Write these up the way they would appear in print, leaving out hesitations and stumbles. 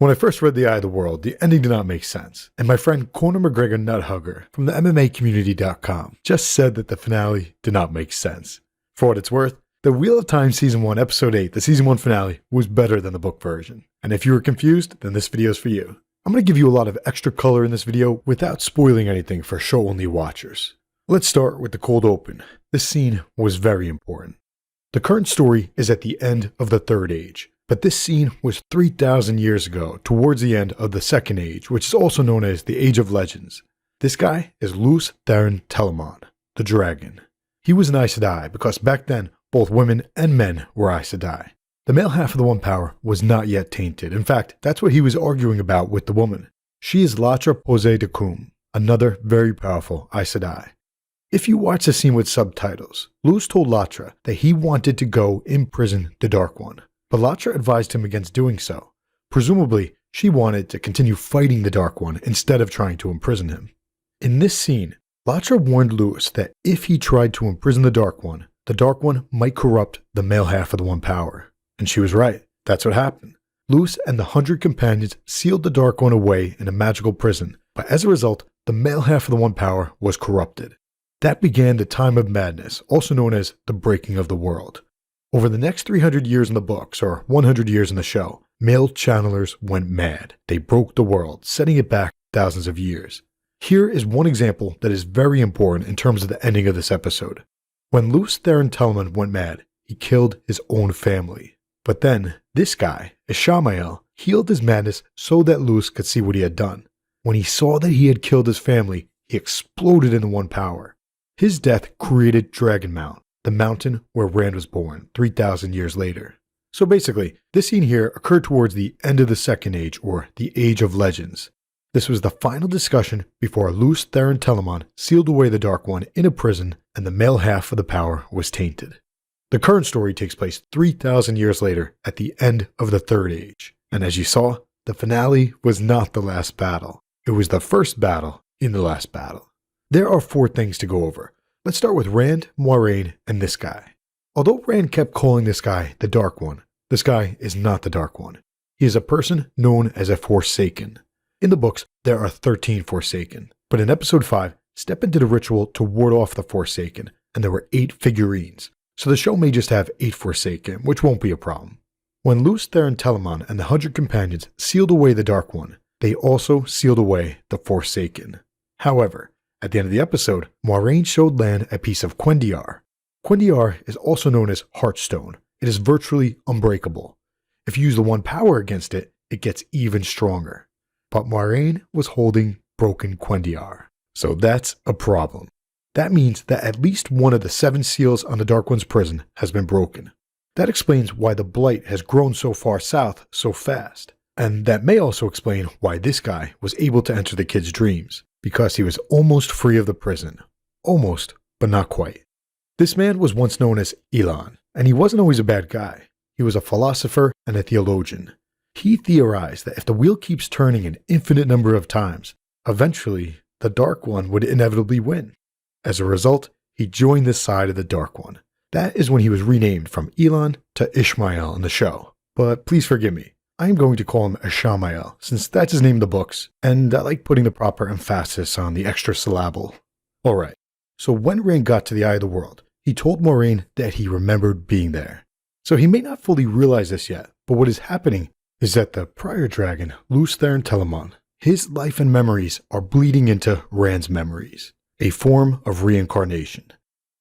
When I first read The Eye of the World, the ending did not make sense, and my friend Conor McGregor Nuthugger from the MMAcommunity.com just said that the finale did not make sense. For what it's worth, the Wheel of Time Season 1 Episode 8, the Season 1 finale, was better than the book version. And if you were confused, then this video is for you. I'm going to give you a lot of extra color in this video without spoiling anything for show-only watchers. Let's start with the cold open. This scene was very important. The current story is at the end of the Third Age. But this scene was 3,000 years ago, towards the end of the Second Age, which is also known as the Age of Legends. This guy is Lews, Therin, Telamon, the dragon. He was an Aes Sedai because back then, both women and men were Aes Sedai. The male half of the One Power was not yet tainted. In fact, that's what he was arguing about with the woman. She is Latra Posey de Kum, another very powerful Aes Sedai. If you watch the scene with subtitles, Lews told Latra that he wanted to go imprison the Dark One. But Latra advised him against doing so. Presumably, she wanted to continue fighting the Dark One instead of trying to imprison him. In this scene, Latra warned Lews that if he tried to imprison the Dark One might corrupt the male half of the One Power. And she was right. That's what happened. Lews and the 100 companions sealed the Dark One away in a magical prison, but as a result, the male half of the One Power was corrupted. That began the Time of Madness, also known as the Breaking of the World. Over the next 300 years in the books, or 100 years in the show, male channelers went mad. They broke the world, setting it back thousands of years. Here is one example that is very important in terms of the ending of this episode. When Lews, Therin, Telamon went mad, he killed his own family. But then, this guy, Ishamael, healed his madness so that Lews could see what he had done. When he saw that he had killed his family, he exploded into One Power. His death created Dragon Mount, the mountain where Rand was born 3,000 years later. So basically, this scene here occurred towards the end of the Second Age, or the Age of Legends. This was the final discussion before Lews, Therin, Telamon sealed away the Dark One in a prison and the male half of the power was tainted. The current story takes place 3,000 years later at the end of the Third Age. And as you saw, the finale was not the last battle. It was the first battle in the last battle. There are 4 things to go over. Let's start with Rand, Moiraine, and this guy. Although Rand kept calling this guy the Dark One, this guy is not the Dark One. He is a person known as a Forsaken. In the books, there are 13 Forsaken, but in Episode 5, Steppen did a ritual to ward off the Forsaken, and there were 8 figurines, so the show may just have 8 Forsaken, which won't be a problem. When Lews, Therin, Telamon, and the 100 companions sealed away the Dark One, they also sealed away the Forsaken. However, at the end of the episode, Moiraine showed Lan a piece of Quendiar. Quendiar is also known as Heartstone. It is virtually unbreakable. If you use the One Power against it, it gets even stronger. But Moiraine was holding broken Quendiar. So that's a problem. That means that at least one of the 7 seals on the Dark One's prison has been broken. That explains why the Blight has grown so far south so fast. And that may also explain why this guy was able to enter the kid's dreams. Because he was almost free of the prison. Almost, but not quite. This man was once known as Elon, and he wasn't always a bad guy. He was a philosopher and a theologian. He theorized that if the wheel keeps turning an infinite number of times, eventually the Dark One would inevitably win. As a result, he joined this side of the Dark One. That is when he was renamed from Elon to Ishmael in the show. But please forgive me. I am going to call him Ishamael, since that's his name in the books, and I like putting the proper emphasis on the extra syllable. Alright, so when Rand got to the Eye of the World, he told Moiraine that he remembered being there. So he may not fully realize this yet, but what is happening is that the prior dragon, Lews, Therin, Telamon, his life and memories are bleeding into Rand's memories, a form of reincarnation.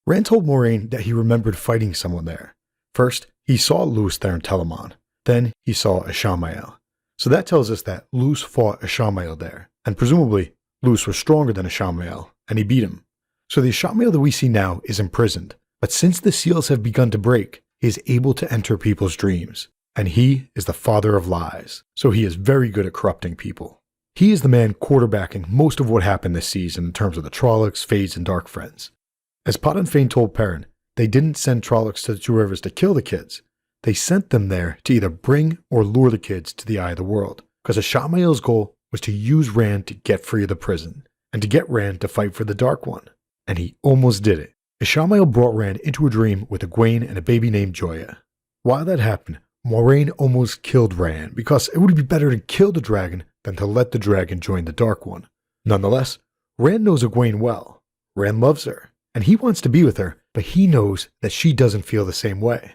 Rand told Moiraine that he remembered fighting someone there. First, he saw Lews, Therin, Telamon. Then he saw Ishamael. So that tells us that Lews fought Ishamael there, and presumably Lews was stronger than Ishamael, and he beat him. So the Ishamael that we see now is imprisoned, but since the seals have begun to break, he is able to enter people's dreams, and he is the father of lies, so he is very good at corrupting people. He is the man quarterbacking most of what happened this season in terms of the Trollocs, Fades, and Dark Friends. As Pod and Fane told Perrin, they didn't send Trollocs to the Two Rivers to kill the kids. They sent them there to either bring or lure the kids to the Eye of the World, because Ishamael's goal was to use Rand to get free of the prison, and to get Rand to fight for the Dark One. And he almost did it. Ishamael brought Rand into a dream with Egwene and a baby named Joya. While that happened, Moiraine almost killed Rand because it would be better to kill the dragon than to let the dragon join the Dark One. Nonetheless, Rand knows Egwene well. Rand loves her, and he wants to be with her, but he knows that she doesn't feel the same way.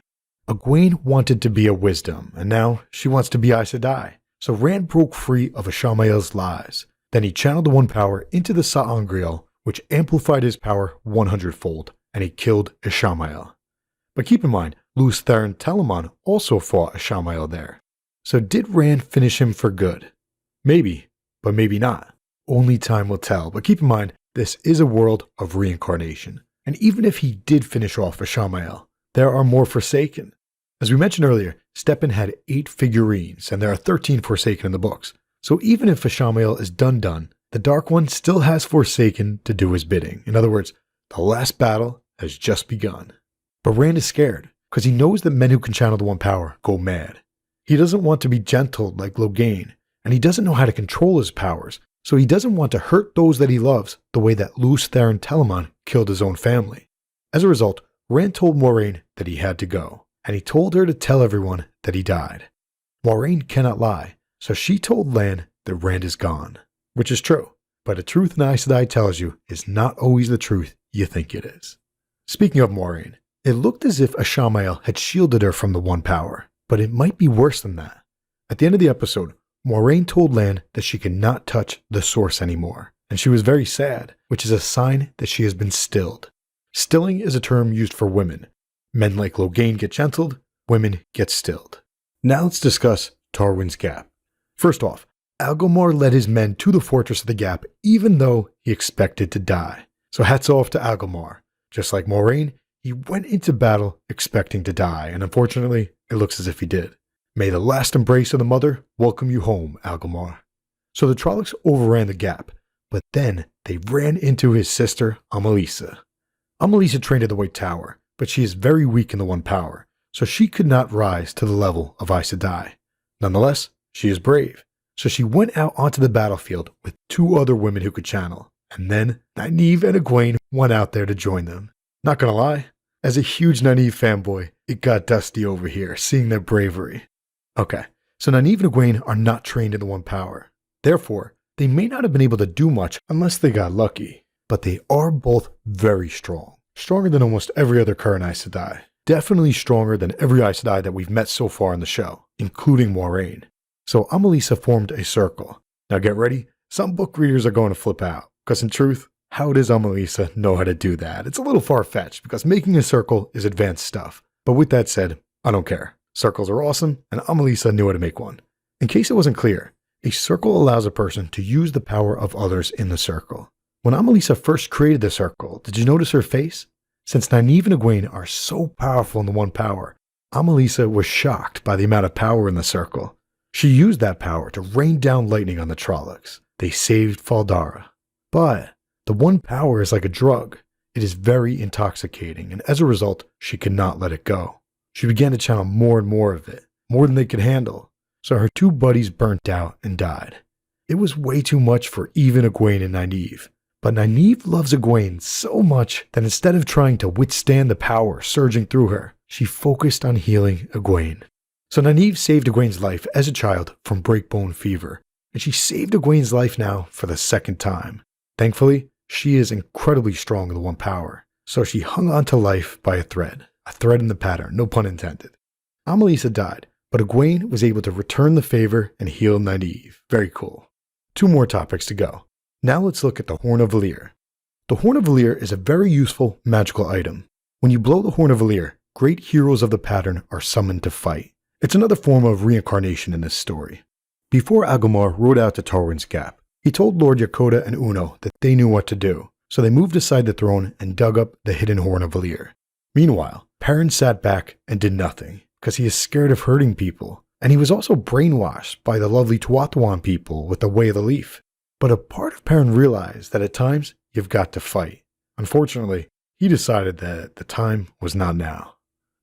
Egwene wanted to be a wisdom, and now she wants to be Aes Sedai. So Rand broke free of Ashamael's lies. Then he channeled the One Power into the sa'angreal, which amplified his power 100-fold, and he killed Ishamael. But keep in mind, Lews, Therin, Telamon also fought Ishamael there. So did Rand finish him for good? Maybe, but maybe not. Only time will tell, but keep in mind, this is a world of reincarnation. And even if he did finish off Ishamael, there are more Forsaken. As we mentioned earlier, Steppen had 8 figurines, and there are 13 Forsaken in the books. So even if Ishamael is done, the Dark One still has Forsaken to do his bidding. In other words, the last battle has just begun. But Rand is scared, because he knows that men who can channel the One Power go mad. He doesn't want to be gentle like Logain, and he doesn't know how to control his powers, so he doesn't want to hurt those that he loves the way that Lews, Therin, Telamon killed his own family. As a result, Rand told Moiraine that he had to go, and he told her to tell everyone that he died. Moiraine cannot lie, so she told Lan that Rand is gone, which is true, but the truth an Aes Sedai tells you is not always the truth you think it is. Speaking of Moiraine, it looked as if Ishamael had shielded her from the One Power, but it might be worse than that. At the end of the episode, Moiraine told Lan that she could not touch the source anymore, and she was very sad, which is a sign that she has been stilled. Stilling is a term used for women. Men like Logain get gentled, women get stilled. Now let's discuss Tarwin's Gap. First off, Algomar led his men to the Fortress of the Gap even though he expected to die. So hats off to Algomar. Just like Moiraine, he went into battle expecting to die, and unfortunately, it looks as if he did. May the last embrace of the mother welcome you home, Algomar. So the Trollocs overran the gap, but then they ran into his sister, Amalisa. Amalisa trained at the White Tower, but she is very weak in the One Power, so she could not rise to the level of Aes Sedai. Nonetheless, she is brave, so she went out onto the battlefield with 2 other women who could channel, and then Nynaeve and Egwene went out there to join them. Not gonna lie, as a huge Nynaeve fanboy, it got dusty over here seeing their bravery. Okay, so Nynaeve and Egwene are not trained in the One Power. Therefore, they may not have been able to do much unless they got lucky. But they are both very strong. Stronger than almost every other current Aes Sedai. Definitely stronger than every Aes Sedai that we've met so far in the show, including Moiraine. So Amalisa formed a circle. Now get ready, some book readers are going to flip out. Because in truth, how does Amalisa know how to do that? It's a little far-fetched because making a circle is advanced stuff. But with that said, I don't care. Circles are awesome, and Amalisa knew how to make one. In case it wasn't clear, a circle allows a person to use the power of others in the circle. When Amalisa first created the circle, did you notice her face? Since Nynaeve and Egwene are so powerful in the One Power, Amalisa was shocked by the amount of power in the circle. She used that power to rain down lightning on the Trollocs. They saved Faldara. But the One Power is like a drug. It is very intoxicating, and as a result, she could not let it go. She began to channel more and more of it, more than they could handle. So her 2 buddies burnt out and died. It was way too much for even Egwene and Nynaeve. But Nynaeve loves Egwene so much that instead of trying to withstand the power surging through her, she focused on healing Egwene. So Nynaeve saved Egwene's life as a child from breakbone fever, and she saved Egwene's life now for the 2nd time. Thankfully, she is incredibly strong in the One Power, so she hung on to life by a thread in the pattern, no pun intended. Amalisa died, but Egwene was able to return the favor and heal Nynaeve. Very cool. 2 more topics to go. Now let's look at the Horn of Valere. The Horn of Valere is a very useful magical item. When you blow the Horn of Valere, great heroes of the pattern are summoned to fight. It's another form of reincarnation in this story. Before Agomar rode out to Tarwin's Gap, he told Lord Yakota and Uno that they knew what to do, so they moved aside the throne and dug up the hidden Horn of Valere. Meanwhile, Perrin sat back and did nothing, because he is scared of hurting people, and he was also brainwashed by the lovely Tuathuan people with the Way of the Leaf. But a part of Perrin realized that at times, you've got to fight. Unfortunately, he decided that the time was not now.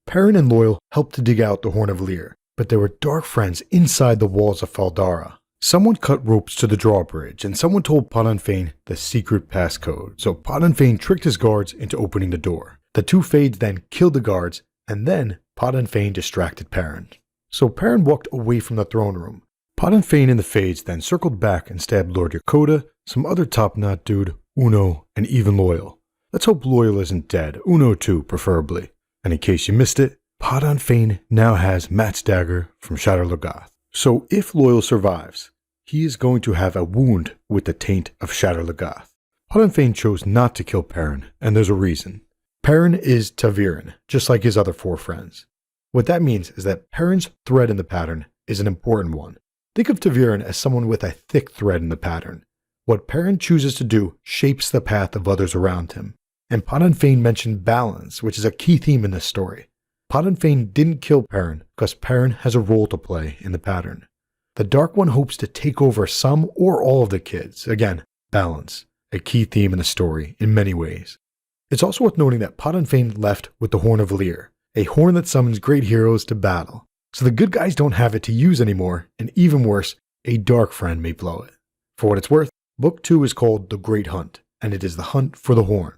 Perrin and Loyal helped to dig out the Horn of Valere, but there were dark friends inside the walls of Faldara. Someone cut ropes to the drawbridge, and someone told Padanfain the secret passcode, so Padanfain tricked his guards into opening the door. The 2 Fades then killed the guards, and then Padanfain distracted Perrin. So Perrin walked away from the throne room. Pod and Fane in the Fades then circled back and stabbed Lord Yakota, some other top knot dude, Uno, and even Loyal. Let's hope Loyal isn't dead, Uno too, preferably. And in case you missed it, Pod on Fane now has Matt's dagger from Shadow Logoth. So if Loyal survives, he is going to have a wound with the taint of Shadow Logoth. Pod and Fane chose not to kill Perrin, and there's a reason. Perrin is Ta'Viren, just like his other 4 friends. What that means is that Perrin's thread in the pattern is an important one. Think of Ta'Viren as someone with a thick thread in the pattern. What Perrin chooses to do shapes the path of others around him. And Pod and Fane mentioned balance, which is a key theme in this story. Pod and Fane didn't kill Perrin because Perrin has a role to play in the pattern. The Dark One hopes to take over some or all of the kids. Again, balance, a key theme in the story in many ways. It's also worth noting that Pod and Fane left with the Horn of Valere, a horn that summons great heroes to battle. So the good guys don't have it to use anymore, and even worse, a dark friend may blow it. For what it's worth, Book 2 is called The Great Hunt, and it is the hunt for the horn.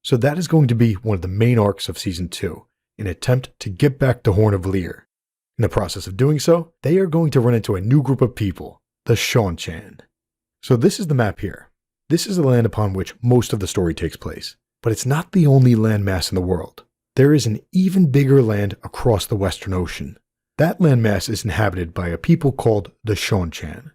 So that is going to be one of the main arcs of Season 2, an attempt to get back the Horn of Valere. In the process of doing so, they are going to run into a new group of people, the Seanchan. So this is the map here. This is the land upon which most of the story takes place, but it's not the only landmass in the world. There is an even bigger land across the Western Ocean. That landmass is inhabited by a people called the Seanchan.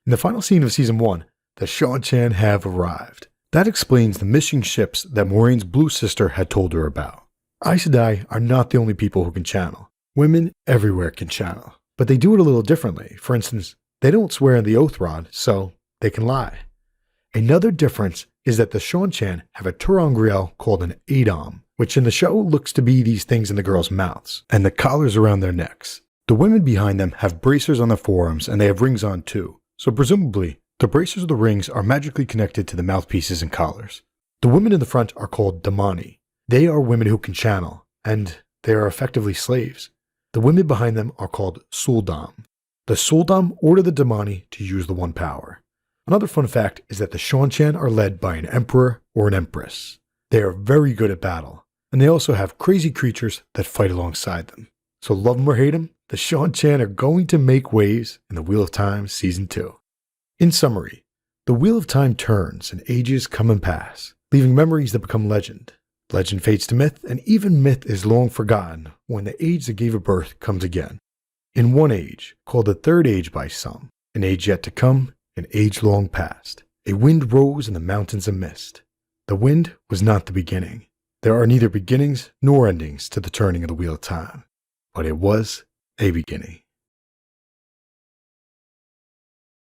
In the final scene of Season 1, the Seanchan have arrived. That explains the missing ships that Moiraine's Blue Sister had told her about. Aes Sedai are not the only people who can channel. Women everywhere can channel, but they do it a little differently. For instance, they don't swear in the Oath Rod, so they can lie. Another difference is that the Seanchan have a ter'angreal called an Adom, which in the show looks to be these things in the girls' mouths, and the collars around their necks. The women behind them have bracers on their forearms, and they have rings on too, so presumably, the bracers of the rings are magically connected to the mouthpieces and collars. The women in the front are called Damani. They are women who can channel, and they are effectively slaves. The women behind them are called Suldam. The Suldam order the Damani to use the One Power. Another fun fact is that the Seanchan are led by an emperor or an empress. They are very good at battle, and they also have crazy creatures that fight alongside them. So love them or hate them, the Seanchan are going to make waves in the Wheel of Time Season 2. In summary, the Wheel of Time turns and ages come and pass, leaving memories that become legend. Legend fades to myth, and even myth is long forgotten when the age that gave it birth comes again. In one age, called the Third Age by some, an age yet to come, an age long past, a wind rose in the mountains of mist. The wind was not the beginning. There are neither beginnings nor endings to the turning of the Wheel of Time, but it was a beginning.